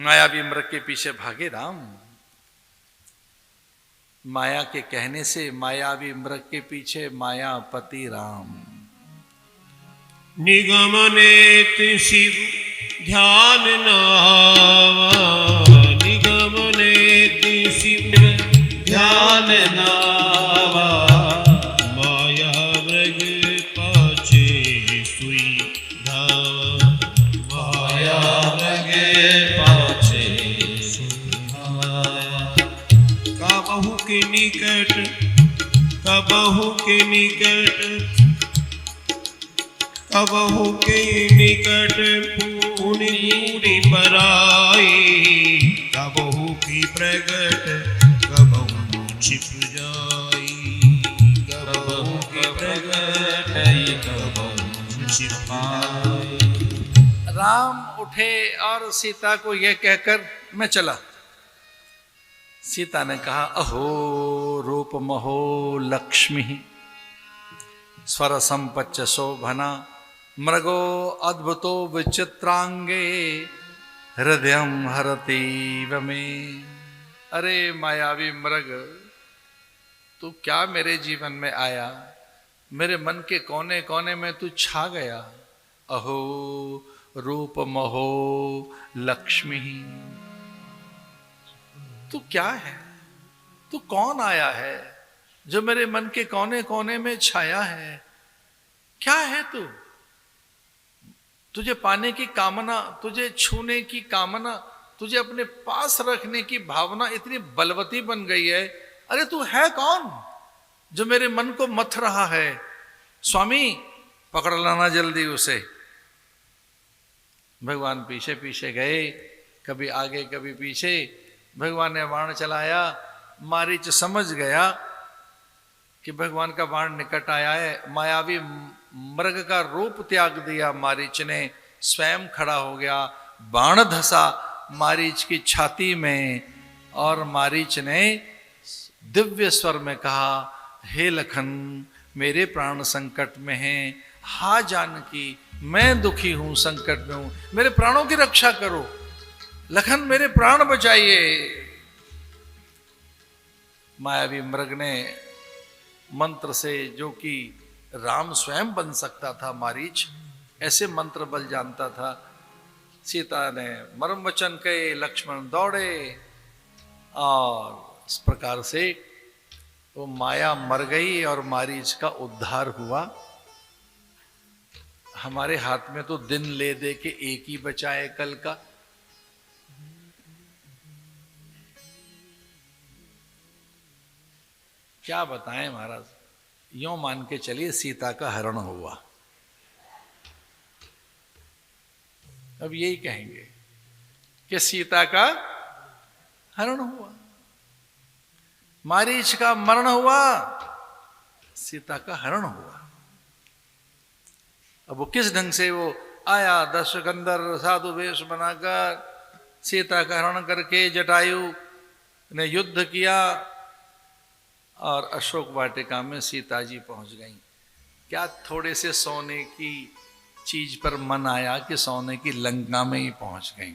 मायावी मृग के पीछे भागे राम। माया के कहने से मायावी मृग के पीछे मायापति राम। निगमने शिव ध्यान नावा, निगमने शिव ध्यान नावा, माया मृग पाछे सुई धावा, माया मृग पाछे सुई धावा। कबहु के निकट, कबहु के निकट, कबहु के निकट पूनी पूरी पराई, कबहु की प्रगट कबहु छिप जाई, कबहु की प्रगट कबहु छिप जाई। राम उठे और सीता को यह कहकर मैं चला। सीता ने कहा अहो रूप महो लक्ष्मी, स्वर संपच्च शोभना, मृगो अद्भुतो विचित्रांगे, हृदयं हरतीव मे। अरे मायावी मृग, तू क्या मेरे जीवन में आया, मेरे मन के कोने कोने में तू छा गया। अहो रूप महो लक्ष्मी, तू क्या है, तू कौन आया है जो मेरे मन के कोने कोने में छाया है। क्या है तू, तुझे पाने की कामना, तुझे छूने की कामना, तुझे अपने पास रखने की भावना इतनी बलवती बन गई है। अरे तू है कौन जो मेरे मन को मथ रहा है। स्वामी पकड़ लाना जल्दी उसे। भगवान पीछे पीछे गए, कभी आगे कभी पीछे। भगवान ने बाण चलाया, मारीच समझ गया कि भगवान का बाण निकट आया है। मायावी मृग का रूप त्याग दिया मारीच ने, स्वयं खड़ा हो गया, बाण धसा मारीच की छाती में और मारीच ने दिव्य स्वर में कहा, हे लखन मेरे प्राण संकट में हैं, हा जानकी मैं दुखी हूं, संकट में हूं, मेरे प्राणों की रक्षा करो, लखन मेरे प्राण बचाइए। मायावी मृग ने मंत्र से, जो कि राम स्वयं बन सकता था, मारीच ऐसे मंत्र बल जानता था। सीता ने मर्म वचन कहे, लक्ष्मण दौड़े और इस प्रकार से वो माया मर गई और मारीच का उद्धार हुआ। हमारे हाथ में तो दिन ले दे के एक ही बचा है कल का। क्या बताएं महाराज, यों मान के चलिए सीता का हरण हुआ। अब यही कहेंगे कि सीता का हरण हुआ, मारीच का मरण हुआ, सीता का हरण हुआ। अब वो किस ढंग से वो आया, दशकंदर साधु वेश बनाकर सीता का हरण करके जटायु ने युद्ध किया और अशोक वाटिका में सीता जी पहुंच गई। क्या थोड़े से सोने की चीज पर मन आया कि सोने की लंका में ही पहुंच गई।